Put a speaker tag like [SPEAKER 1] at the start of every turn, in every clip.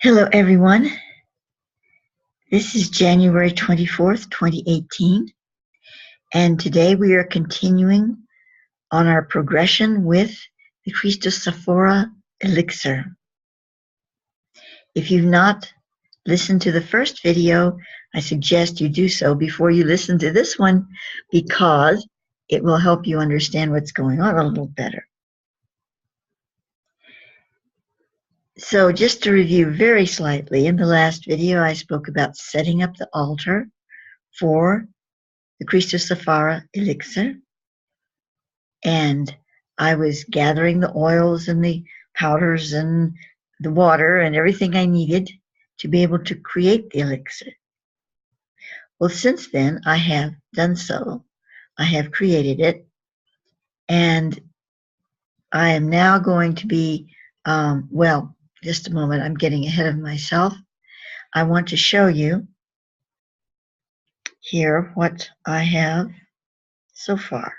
[SPEAKER 1] Hello, everyone. This is January 24th, 2018, and today we are continuing on our progression with the CHRISTOSAPHORA elixir. If you've not listened to the first video, I suggest you do so before you listen to this one because it will help you understand what's going on a little better. So just to review very slightly, in the last video I spoke about setting up the altar for the CHRISTOSAPHORA elixir, and I was gathering the oils and the powders and the water and everything I needed to be able to create the elixir. Well, since then I have done so. I have created it, and I am now going to be well, just a moment, I'm getting ahead of myself. I want to show you here what I have so far.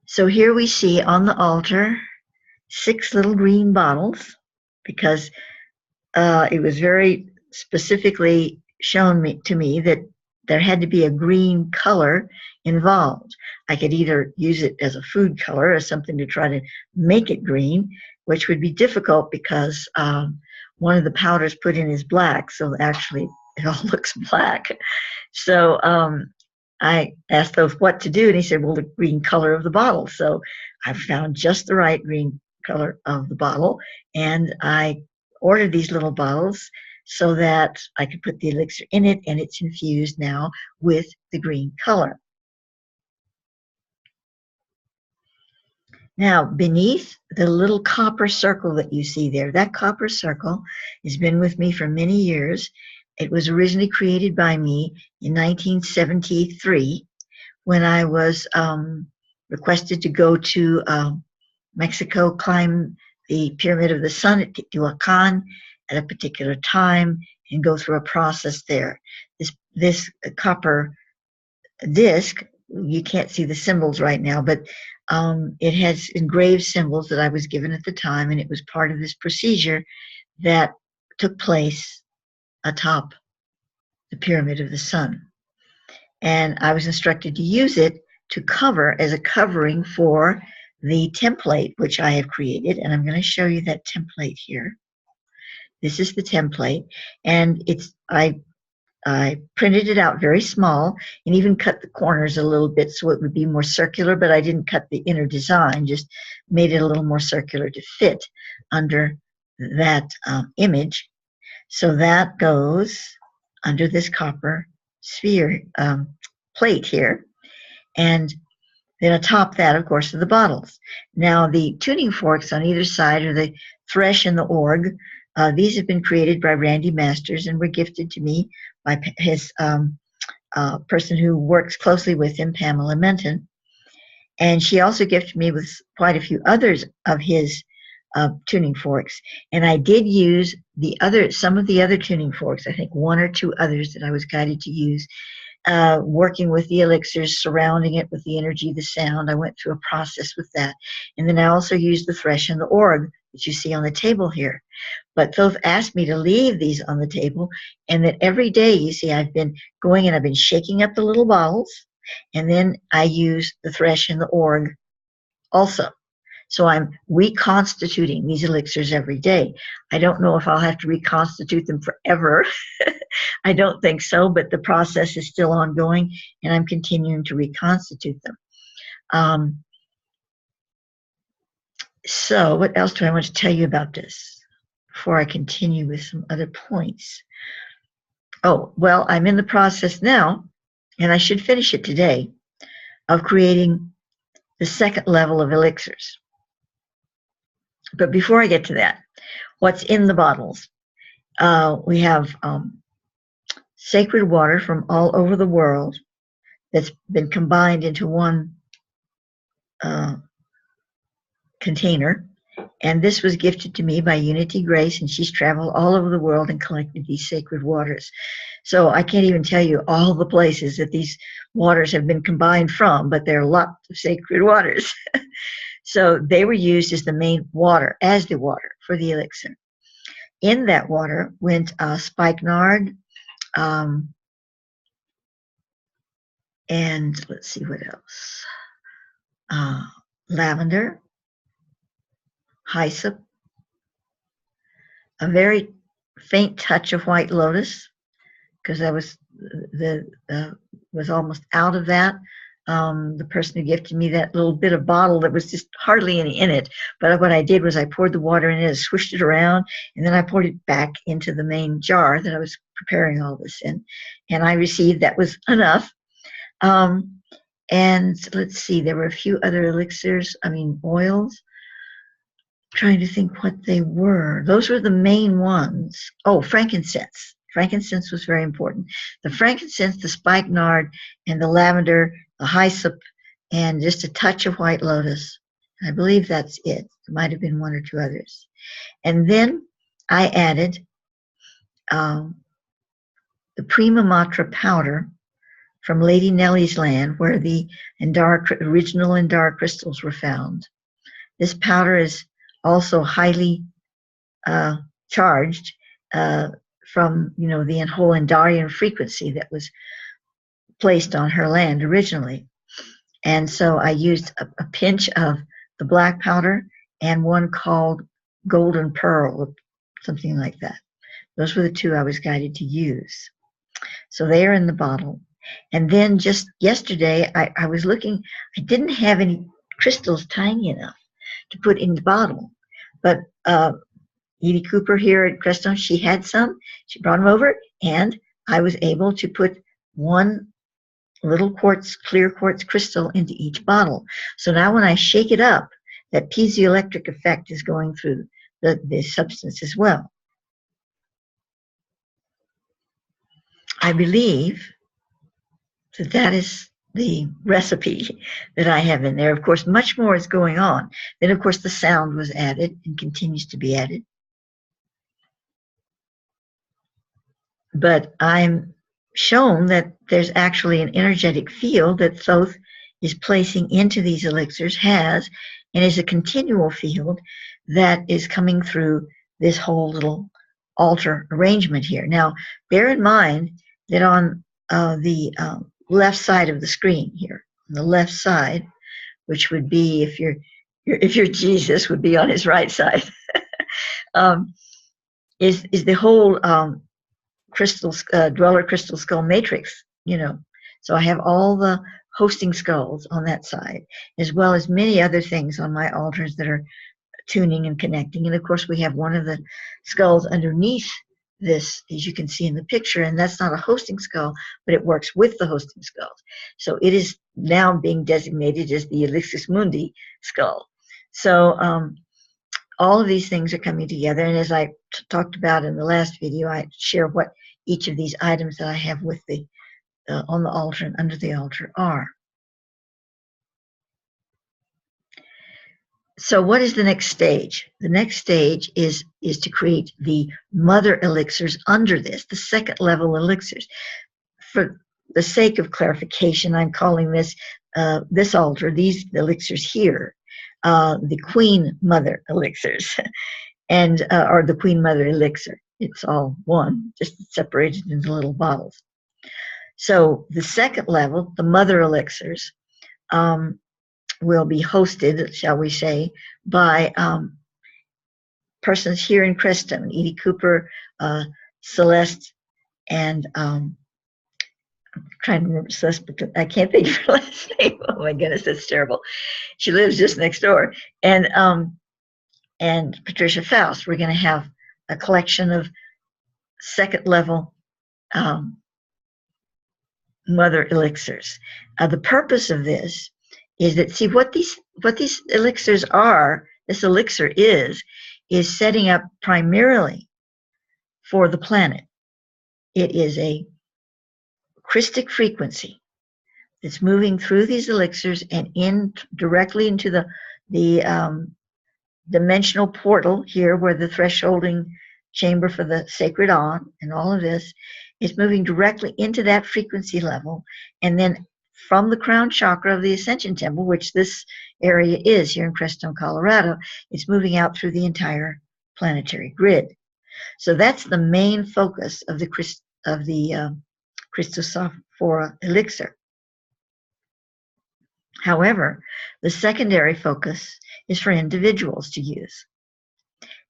[SPEAKER 1] So here we see on the altar 6 little green bottles, because it was very specifically shown to me that there had to be a green color involved. I could either use it as a food color or something to try to make it green, which would be difficult because one of the powders put in is black, so actually it all looks black. So I asked Oath what to do, and he said, well, the green color of the bottle. So I found just the right green color of the bottle, and I ordered these little bottles so that I could put the elixir in it, and it's infused now with the green color. Now, beneath the little copper circle that you see there, that copper circle has been with me for many years. It was originally created by me in 1973 when I was requested to go to Mexico, climb the Pyramid of the Sun at Teotihuacan at a particular time and go through a process there. This copper disc, you can't see the symbols right now, but it has engraved symbols that I was given at the time, and it was part of this procedure that took place atop the Pyramid of the Sun. And I was instructed to use it to cover as a covering for the template which I have created, and I'm going to show you that template here. This is the template, and I printed it out very small and even cut the corners a little bit so it would be more circular, but I didn't cut the inner design, just made it a little more circular to fit under that image. So that goes under this copper sphere plate here, and then atop that, of course, are the bottles. Now, the tuning forks on either side are the thresh and the org. These have been created by Randy Masters and were gifted to me by his person who works closely with him, Pamela Menton. And she also gifted me with quite a few others of his tuning forks. And I did use some of the other tuning forks, I think 1 or 2 others that I was guided to use, working with the elixirs, surrounding it with the energy, the sound. I went through a process with that. And then I also used the thresh and the org that you see on the table here. But Thoth asked me to leave these on the table, and that every day, you see, I've been going and I've been shaking up the little bottles, and then I use the thresh and the org also. So I'm reconstituting these elixirs every day. I don't know if I'll have to reconstitute them forever. I don't think so, but the process is still ongoing, and I'm continuing to reconstitute them. So what else do I want to tell you about this before I continue with some other points? Oh, well, I'm in the process now, and I should finish it today, of creating the 2nd level of elixirs. But before I get to that, what's in the bottles? We have sacred water from all over the world that's been combined into one container, and this was gifted to me by Unity Grace, and she's traveled all over the world and collected these sacred waters. So I can't even tell you all the places that these waters have been combined from, but there are lots of sacred waters. So they were used as the main water, as the water for the elixir. In that water went spikenard, and let's see what else. Lavender, hyssop, a very faint touch of white lotus, because I was was almost out of that. The person who gifted me that little bit of bottle that was just hardly any in it, but what I did was I poured the water in it, swished it around, and then I poured it back into the main jar that I was preparing all this in, and I received that was enough. And let's see, there were a few other elixirs, oils. Trying to think what they were. Those were the main ones. Oh, frankincense. Frankincense was very important. The frankincense, the spikenard, and the lavender, the hyssop, and just a touch of white lotus. I believe that's it. There might have been one or two others. And then I added the Prima Matra powder from Lady Nellie's land, where the original Indara crystals were found. This powder is also highly charged from the whole Indarian frequency that was placed on her land originally. And so I used a pinch of the black powder and one called Golden Pearl, or something like that. Those were the two I was guided to use. So they are in the bottle. And then just yesterday, I was looking, I didn't have any crystals tiny enough to put in the bottle. But Edie Cooper here at Crestone, she had some. She brought them over, and I was able to put one little clear quartz crystal into each bottle. So now when I shake it up, that piezoelectric effect is going through the substance as well. I believe that is the recipe that I have in there. Of course, much more is going on. Then, of course, the sound was added and continues to be added. But I'm shown that there's actually an energetic field that Thoth is placing into these elixirs, and is a continual field that is coming through this whole little altar arrangement here. Now, bear in mind that on the left side of the screen here, on the left side, which would be if you're Jesus, would be on his right side, is the whole dweller crystal skull matrix. So I have all the hosting skulls on that side, as well as many other things on my altars that are tuning and connecting. And of course, we have one of the skulls underneath this, as you can see in the picture, and that's not a hosting skull, but it works with the hosting skulls. So it is now being designated as the Elixis Mundi skull. So all of these things are coming together, and as I talked about in the last video, I share what each of these items that I have with the on the altar and under the altar are. So what is the next stage? The next stage is to create the mother elixirs under this, the second level elixirs. For the sake of clarification, I'm calling this this altar, these elixirs here, the Queen Mother elixirs, and or the Queen Mother elixir. It's all one, just separated into little bottles. So the second level, the mother elixirs, will be hosted, shall we say, by persons here in Crestone, Edie Cooper, Celeste, and I'm trying to remember Celeste, but I can't think of her last name. Oh my goodness, that's terrible. She lives just next door. And Patricia Faust. We're going to have a collection of second level mother elixirs. The purpose of this is that, see, what these elixirs are, this elixir is setting up primarily for the planet. It is a Christic frequency that's moving through these elixirs and directly into the dimensional portal here, where the thresholding chamber for the sacred on and all of this is moving directly into that frequency level, and then from the crown chakra of the Ascension Temple, which this area is here in Crestone, Colorado. It's moving out through the entire planetary grid. So that's the main focus of the CHRISTOSAPHORA elixir. However, the secondary focus is for individuals to use.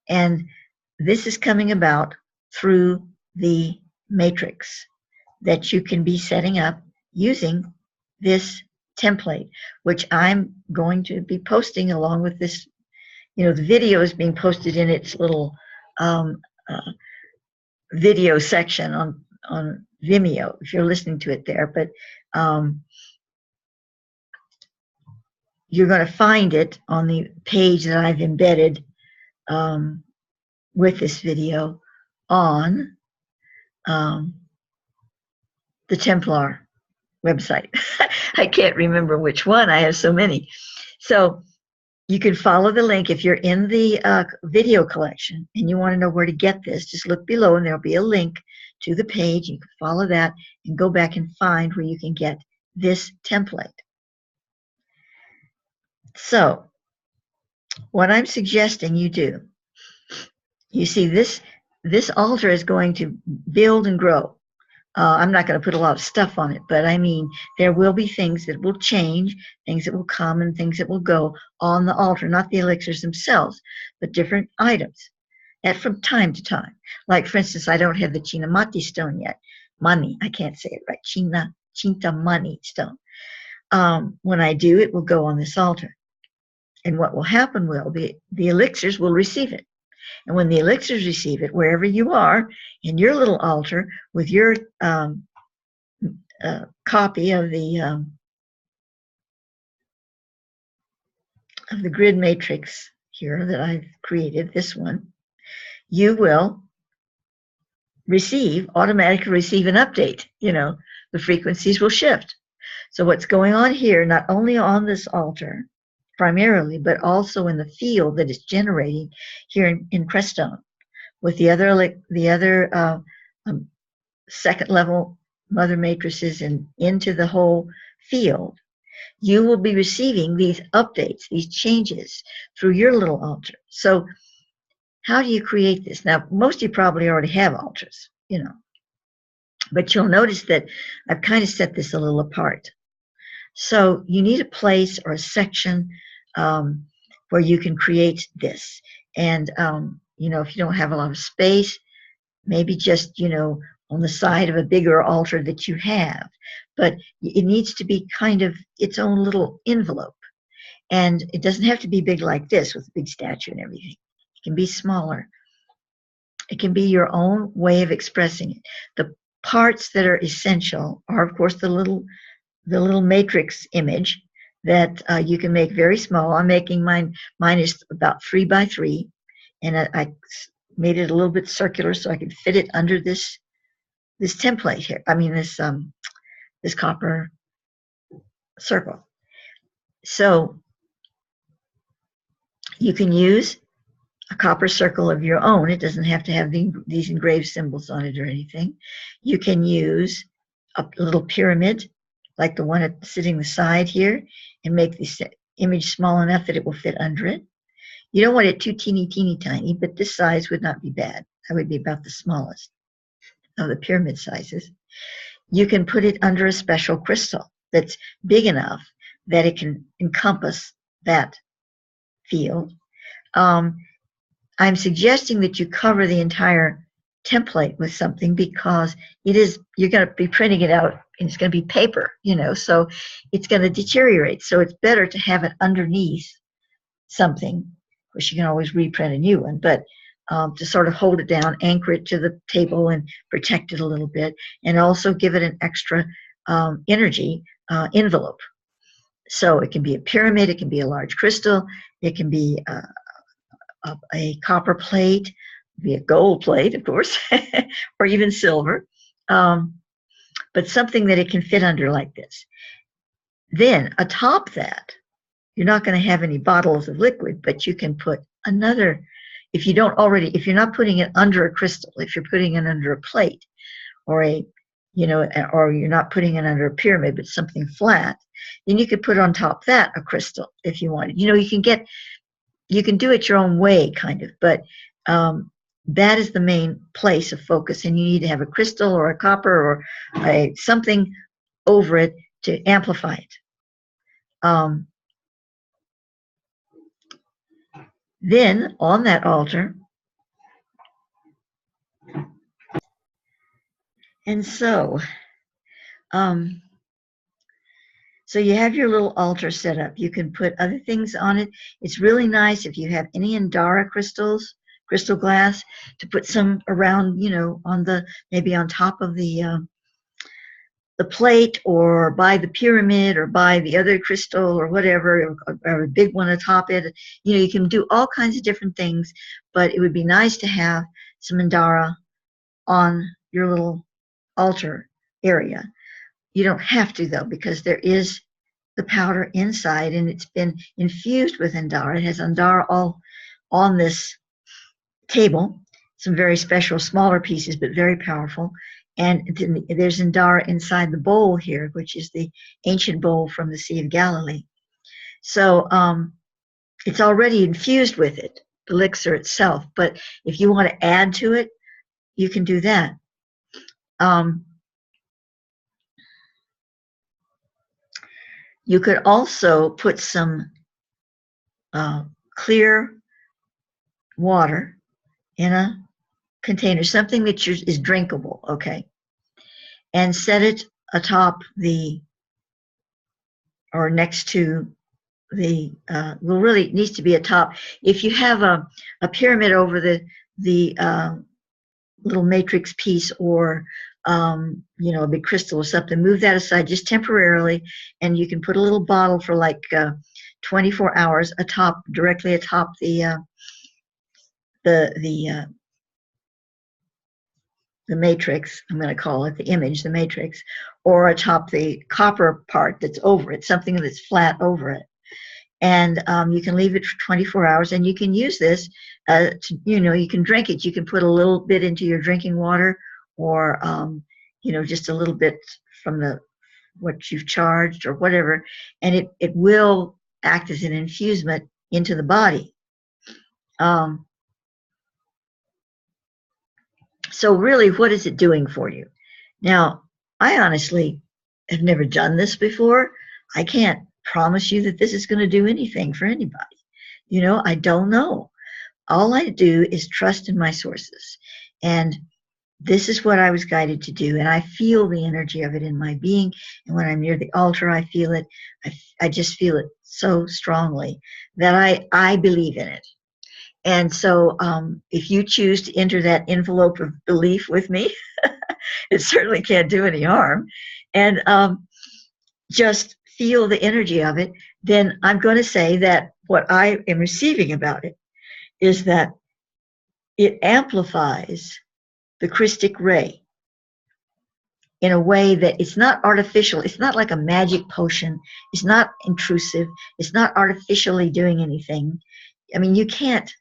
[SPEAKER 1] And this is coming about through the matrix that you can be setting up using this template, which I'm going to be posting along with this. The video is being posted in its little video section on Vimeo, if you're listening to it there. But you're going to find it on the page that I've embedded with this video on the Templar website. I can't remember which one. I have so many. So you can follow the link. If you're in the video collection and you want to know where to get this, just look below and there'll be a link to the page. You can follow that and go back and find where you can get this template. So what I'm suggesting you do, you see this altar is going to build and grow. I'm not going to put a lot of stuff on it, but I mean, there will be things that will change, things that will come and things that will go on the altar, not the elixirs themselves, but different items. And from time to time. Like, for instance, I don't have the Chinamati stone yet. Mani, I can't say it right. Chintamani stone. When I do, it will go on this altar. And what will happen will be the elixirs will receive it. And when the elixirs receive it, wherever you are in your little altar with your copy of the grid matrix here that I've created, this one, you will automatically receive an update. The frequencies will shift. So what's going on here, not only on this altar primarily, but also in the field that is generating here in Crestone with the other second level mother matrices and into the whole field, you will be receiving these updates, these changes through your little altar. So how do you create this? Now, most of you probably already have altars, but you'll notice that I've kind of set this a little apart. So you need a place or a section where you can create this. And, if you don't have a lot of space, maybe just, on the side of a bigger altar that you have. But it needs to be kind of its own little envelope. And it doesn't have to be big like this with a big statue and everything. It can be smaller. It can be your own way of expressing it. The parts that are essential are, of course, the little matrix image that you can make very small. I'm making mine is about 3 by 3, and I made it a little bit circular so I could fit it under this template here. I mean this copper circle. So you can use a copper circle of your own. It doesn't have to have these engraved symbols on it or anything. You can use a little pyramid like the one sitting the side here and make this image small enough that it will fit under it. You don't want it too teeny tiny, but this size would not be bad. That would be about the smallest of the pyramid sizes. You can put it under a special crystal that's big enough that it can encompass that field. I'm suggesting that you cover the entire template with something because you're going to be printing it out and it's going to be paper, so it's going to deteriorate. So it's better to have it underneath something. Of course, you can always reprint a new one, but to sort of hold it down, anchor it to the table and protect it a little bit, and also give it an extra energy envelope. So it can be a pyramid, it can be a large crystal, it can be a copper plate, be a gold plate, of course, or even silver, but something that it can fit under like this. Then atop that, you're not going to have any bottles of liquid, but you can put another, if you're not putting it under a crystal, if you're putting it under a plate or a you know, or you're not putting it under a pyramid, but something flat, then you could put on top of that a crystal if you wanted. You know, you can do it your own way, kind of, but that is the main place of focus, and you need to have a crystal or a copper or something over it to amplify it. Then on that altar, and so you have your little altar set up. You can put other things on it. It's really nice if you have any Indara crystals, crystal glass, to put some around, you know, on maybe on top of the plate, or by the pyramid, or by the other crystal, or whatever, or a big one atop it. You know, you can do all kinds of different things, but it would be nice to have some Indara on your little altar area. You don't have to, though, because there is the powder inside, and it's been infused with Indara. It has Indara all on this table, some very special smaller pieces, but very powerful. And there's Indara inside the bowl here, which is the ancient bowl from the Sea of Galilee. So it's already infused with it, the elixir itself. But if you want to add to it, you can do that. You could also put some clear water in a container, something that is drinkable, okay, and set it atop or next to well, really it needs to be atop. If you have a pyramid over the little matrix piece, or you know, a big crystal or something, move that aside just temporarily, and you can put a little bottle for like 24 hours directly atop the matrix, I'm going to call it the image, the matrix, or atop the copper part that's over it, something that's flat over it. And you can leave it for 24 hours, and you can use this you know, you can drink it. You can put a little bit into your drinking water, or you know, just a little bit from what you've charged or whatever, and it will act as an infusement into the body. So really, what is it doing for you? Now, I honestly have never done this before. I can't promise you that this is going to do anything for anybody. You know, I don't know. All I do is trust in my sources. And this is what I was guided to do. And I feel the energy of it in my being. And when I'm near the altar, I feel it. I just feel it so strongly that I believe in it. And so if you choose to enter that envelope of belief with me, it certainly can't do any harm. And just feel the energy of it. Then I'm going to say that what I am receiving about it is that it amplifies the Christic ray in a way that it's not artificial. It's not like a magic potion. It's not intrusive. It's not artificially doing anything. I mean, you can't,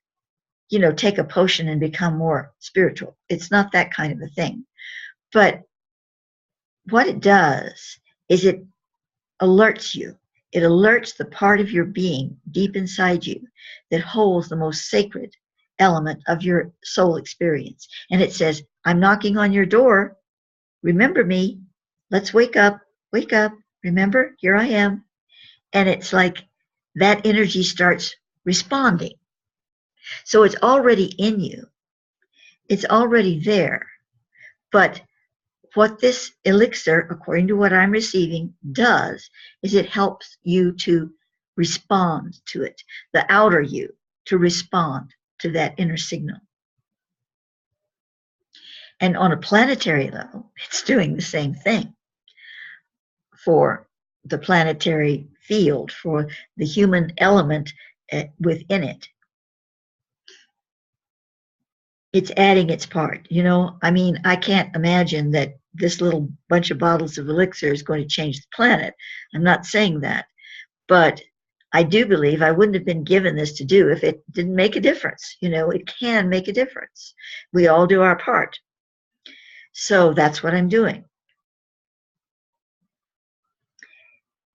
[SPEAKER 1] you know, take a potion and become more spiritual. It's not that kind of a thing. But what it does is it alerts you. It alerts the part of your being deep inside you that holds the most sacred element of your soul experience. And it says, I'm knocking on your door. Remember me. Let's wake up. Wake up. Remember, here I am. And it's like that energy starts responding. So it's already in you. It's already there. But what this elixir, according to what I'm receiving, does is it helps you to respond to it, the outer you, to respond to that inner signal. And on a planetary level, it's doing the same thing for the planetary field, for the human element within it. It's adding its part, you know. I mean, I can't imagine that this little bunch of bottles of elixir is going to change the planet. I'm not saying that. But I do believe I wouldn't have been given this to do if it didn't make a difference. You know, it can make a difference. We all do our part. So that's what I'm doing.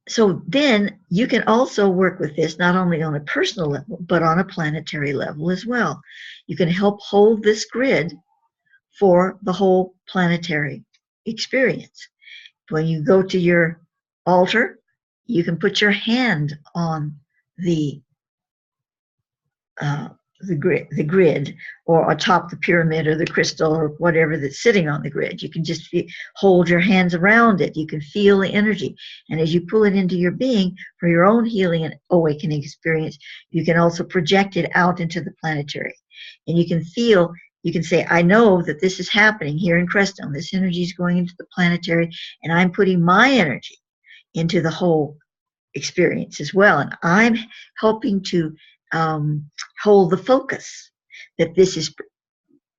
[SPEAKER 1] So then you can also work with this not only on a personal level, but on a planetary level as well. You can help hold this grid for the whole planetary experience. When you go to your altar, you can put your hand on the uh, the grid, or atop the pyramid or the crystal or whatever that's sitting on the grid. You can just hold your hands around it. You can feel the energy. And as you pull it into your being for your own healing and awakening experience, you can also project it out into the planetary. And you can feel, you can say, I know that this is happening here in Crestone. This energy is going into the planetary, and I'm putting my energy into the whole experience as well. And I'm helping to hold the focus that this is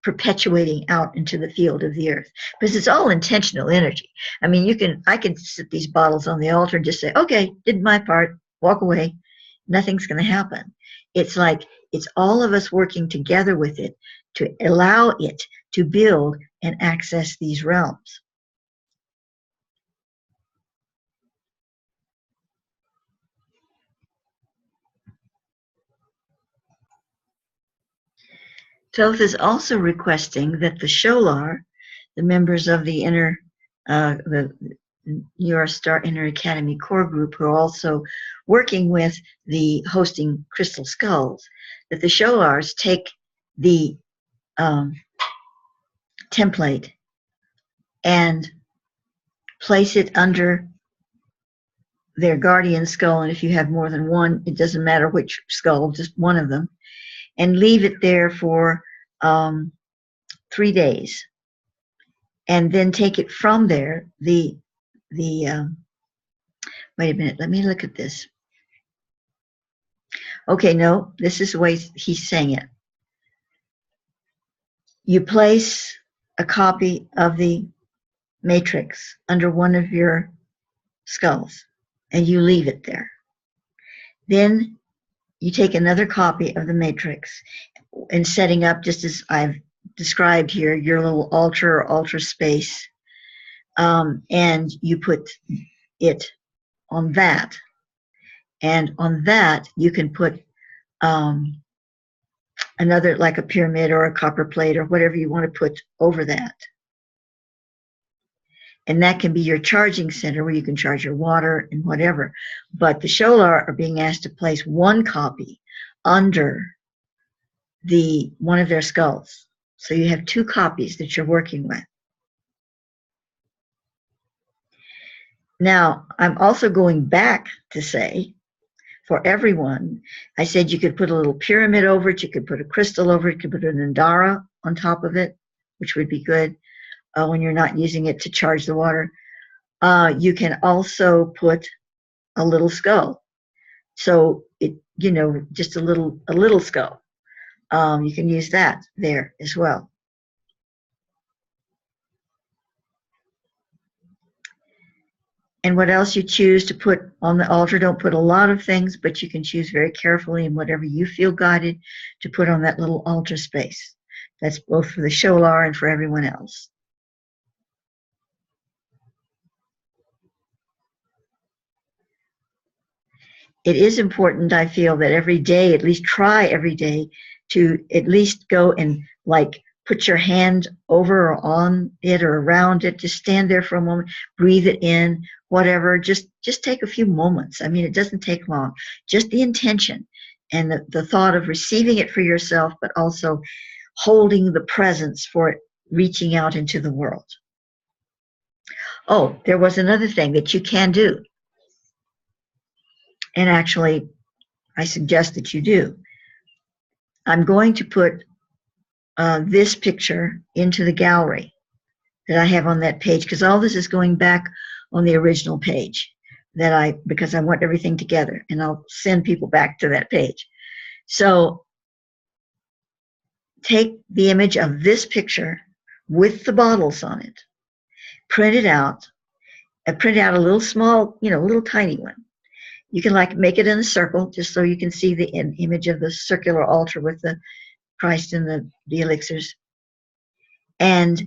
[SPEAKER 1] perpetuating out into the field of the earth, because it's all intentional energy. I mean, I can sit these bottles on the altar and just say, okay, did my part, walk away. Nothing's going to happen. It's like it's all of us working together with it to allow it to build and access these realms. Thoth is also requesting that the Sholar, the members of the the Your Star Inner Academy core group, who are also working with the hosting crystal skulls, that the Sholars take the template and place it under their guardian skull. And if you have more than one, it doesn't matter which skull, just one of them, and leave it there for 3 days. And then take it from there, wait a minute, let me look at this. Okay, no, this is the way he's saying it. You place a copy of the matrix under one of your skulls and you leave it there. Then you take another copy of the matrix and setting up, just as I've described here, your little altar or altar space, and you put it on that. And on that, you can put another, like a pyramid or a copper plate or whatever you want to put over that. And that can be your charging center where you can charge your water and whatever. But the Sholar are being asked to place one copy under one of their skulls. So you have 2 copies that you're working with. Now, I'm also going back to say, for everyone, I said you could put a little pyramid over it, you could put a crystal over it, you could put an Andara on top of it, which would be good when you're not using it to charge the water. You can also put a little skull. So it, just a little skull. You can use that there as well. And what else you choose to put on the altar, don't put a lot of things, but you can choose very carefully and whatever you feel guided to put on that little altar space. That's both for the Sholar and for everyone else. It is important, I feel, that every day, at least try every day, to at least go and put your hand over or on it or around it. Just stand there for a moment, breathe it in, whatever. Just take a few moments. I mean, it doesn't take long. Just the intention and the thought of receiving it for yourself, but also holding the presence for it reaching out into the world. Oh, there was another thing that you can do. And actually, I suggest that you do. I'm going to put this picture into the gallery that I have on that page, because all this is going back on the original page because I want everything together, and I'll send people back to that page. So take the image of this picture with the bottles on it, print it out, print out a little small, little tiny one. You can make it in a circle just so you can see the image of the circular altar with the Christ and the elixirs. And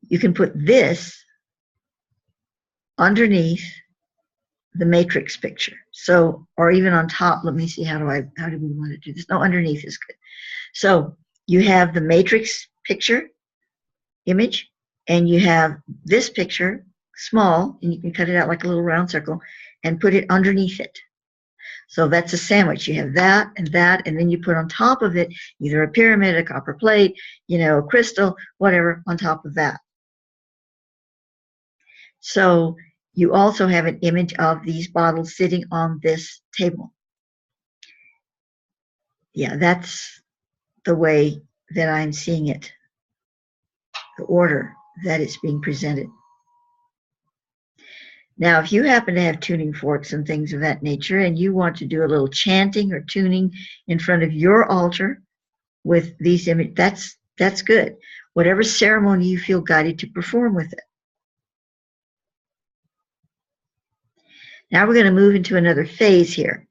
[SPEAKER 1] you can put this underneath the matrix picture. So, or even on top, let me see, how do we want to do this? No, underneath is good. So you have the matrix picture image, and you have this picture, small, and you can cut it out like a little round circle and put it underneath it. So that's a sandwich. You have that, and then you put on top of it either a pyramid, a copper plate, a crystal, whatever, on top of that. So you also have an image of these bottles sitting on this table. Yeah, that's the way that I'm seeing it, the order that it's being presented. Now, if you happen to have tuning forks and things of that nature, and you want to do a little chanting or tuning in front of your altar with these images, that's good. Whatever ceremony you feel guided to perform with it. Now we're going to move into another phase here.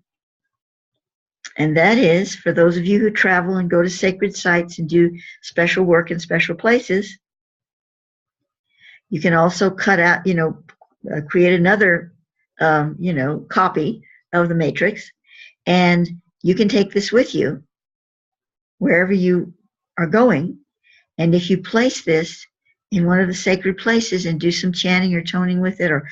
[SPEAKER 1] And that is, for those of you who travel and go to sacred sites and do special work in special places, you can also cut out, create another, copy of the matrix, and you can take this with you wherever you are going. And if you place this in one of the sacred places and do some chanting or toning with it, or,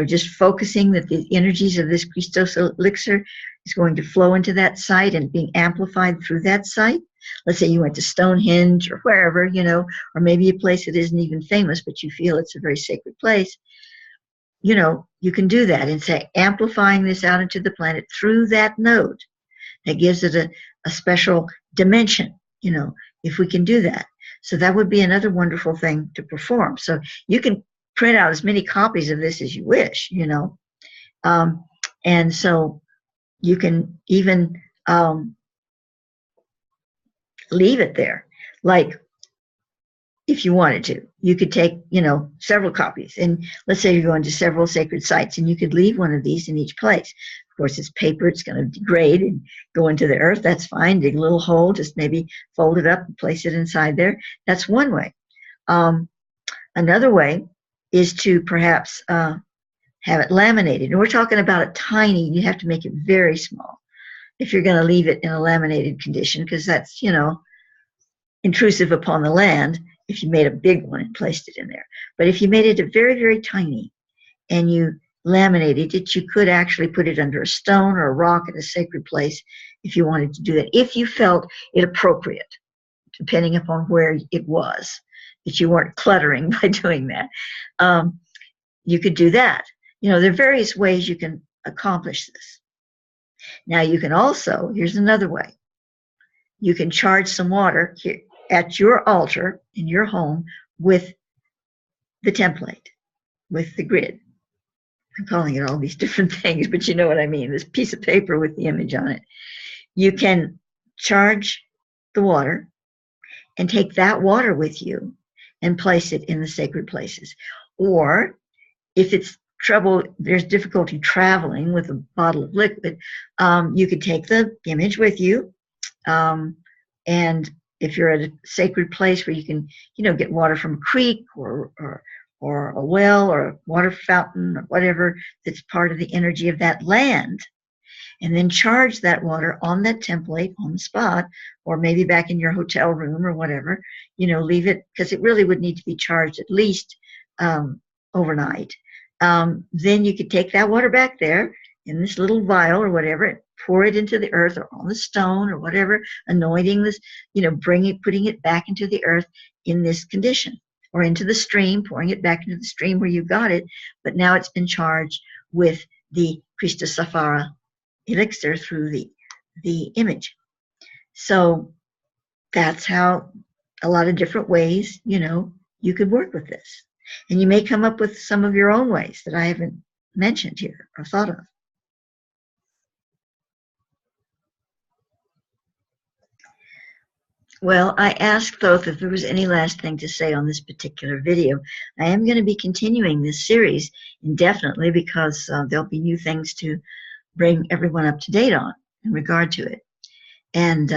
[SPEAKER 1] just focusing that the energies of this Christos elixir is going to flow into that site and being amplified through that site. Let's say you went to Stonehenge or wherever, or maybe a place that isn't even famous, but you feel it's a very sacred place. You can do that and say, amplifying this out into the planet through that node. That gives it a special dimension, if we can do that. So that would be another wonderful thing to perform. So you can print out as many copies of this as you wish, and so you can even leave it there. Like, if you wanted to, you could take, several copies. And let's say you're going to several sacred sites, and you could leave one of these in each place. Of course, it's paper, it's going to degrade and go into the earth. That's fine. Dig a little hole, just maybe fold it up and place it inside there. That's one way. Another way is to perhaps have it laminated. And we're talking about it tiny. You have to make it very small if you're going to leave it in a laminated condition, because that's, intrusive upon the land if you made a big one and placed it in there. But if you made it a very, very tiny and you laminated it, you could actually put it under a stone or a rock in a sacred place if you wanted to do that, if you felt it appropriate, depending upon where it was, that you weren't cluttering by doing that. You could do that. There are various ways you can accomplish this. Now, you can also, here's another way, you can charge some water here at your altar in your home with the template, with the grid. I'm calling it all these different things, but you know what I mean, this piece of paper with the image on it. You can charge the water and take that water with you and place it in the sacred places. Or if it's there's difficulty traveling with a bottle of liquid, you could take the image with you, and if you're at a sacred place where you can, get water from a creek or a well or a water fountain or whatever that's part of the energy of that land, and then charge that water on that template on the spot, or maybe back in your hotel room or whatever, leave it, because it really would need to be charged at least overnight. Then you could take that water back there in this little vial or whatever, pour it into the earth or on the stone or whatever, anointing this, putting it back into the earth in this condition, or into the stream, pouring it back into the stream where you got it, but now it's been charged with the CHRISTOSAPHORA elixir through the image. So that's how, a lot of different ways, you could work with this. And you may come up with some of your own ways that I haven't mentioned here or thought of. Well, I asked both if there was any last thing to say on this particular video. I am going to be continuing this series indefinitely, because there'll be new things to bring everyone up to date on in regard to it. And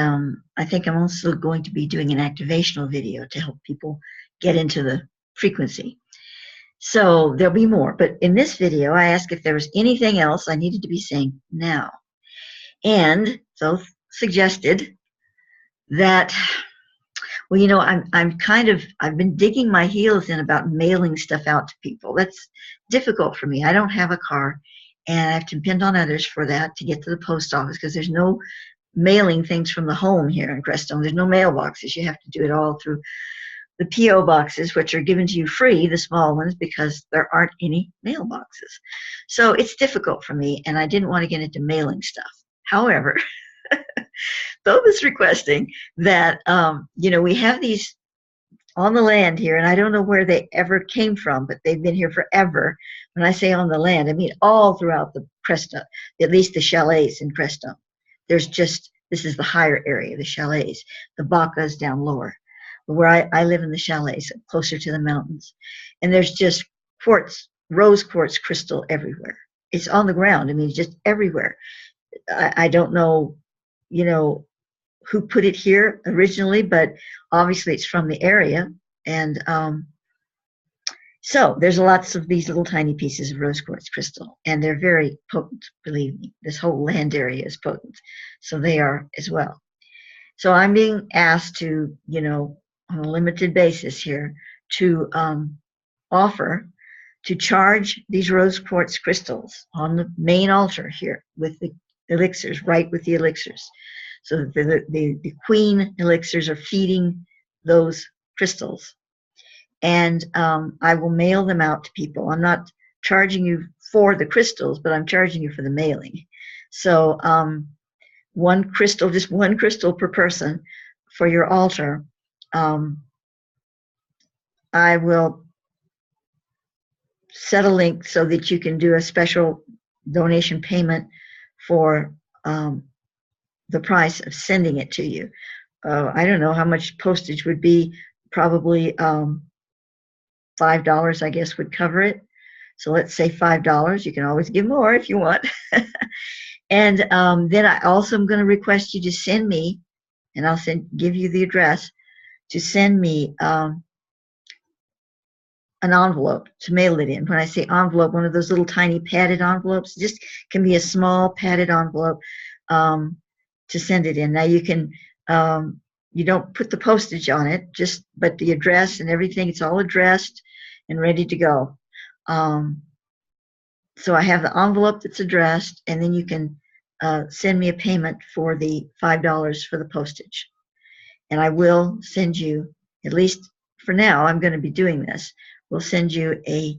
[SPEAKER 1] I think I'm also going to be doing an activational video to help people get into the frequency. So there'll be more. But in this video, I asked if there was anything else I needed to be saying now. And so suggested that, well, you know, I've been digging my heels in about mailing stuff out to people. That's difficult for me. I don't have a car, and I have to depend on others for that to get to the post office, because there's no mailing things from the home here in Crestone. There's no mailboxes. You have to do it all through the P.O. boxes, which are given to you free, the small ones, because there aren't any mailboxes. So it's difficult for me, and I didn't want to get into mailing stuff. However, Bob is requesting that, you know, we have these on the land here, and I don't know where they ever came from, but they've been here forever. When I say on the land, I mean all throughout the Crestone, at least the chalets in Crestone. There's just, this is the higher area, the chalets. The Baca's down lower. Where I live in the chalets, closer to the mountains. And there's just quartz, rose quartz crystal everywhere. It's on the ground. I mean, it's just everywhere. I don't know, you know, who put it here originally, but obviously it's from the area. And so there's lots of these little tiny pieces of rose quartz crystal, and they're very potent, believe me. This whole land area is potent. So they are as well. So I'm being asked to, you know, on a limited basis here, to offer to charge these rose quartz crystals on the main altar here with the elixirs, right with the elixirs. So the queen elixirs are feeding those crystals. And I will mail them out to people. I'm not charging you for the crystals, but I'm charging you for the mailing. So one crystal, just one crystal per person for your altar. I will set a link so that you can do a special donation payment for the price of sending it to you. I don't know how much postage would be. Probably $5, I guess, would cover it. So let's say $5. You can always give more if you want. And then I also am going to request you to send me, and I'll give you the address, to send me an envelope to mail it in. When I say envelope, one of those little tiny padded envelopes, just can be a small padded envelope to send it in. Now you can, you don't put the postage on it, but the address and everything, it's all addressed and ready to go. So I have the envelope that's addressed, and then you can send me a payment for the $5 for the postage. And I will send you, at least for now, I'm going to be doing this, we'll send you a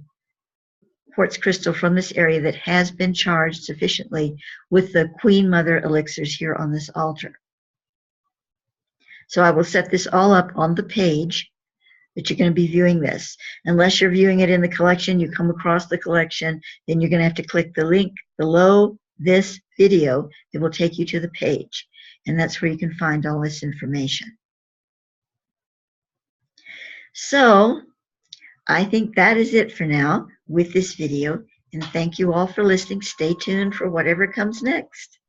[SPEAKER 1] quartz crystal from this area that has been charged sufficiently with the Queen Mother elixirs here on this altar. So I will set this all up on the page that you're going to be viewing this. Unless you're viewing it in the collection, you come across the collection, then you're going to have to click the link below this video that will take you to the page. And that's where you can find all this information. So I think that is it for now with this video. And thank you all for listening. Stay tuned for whatever comes next.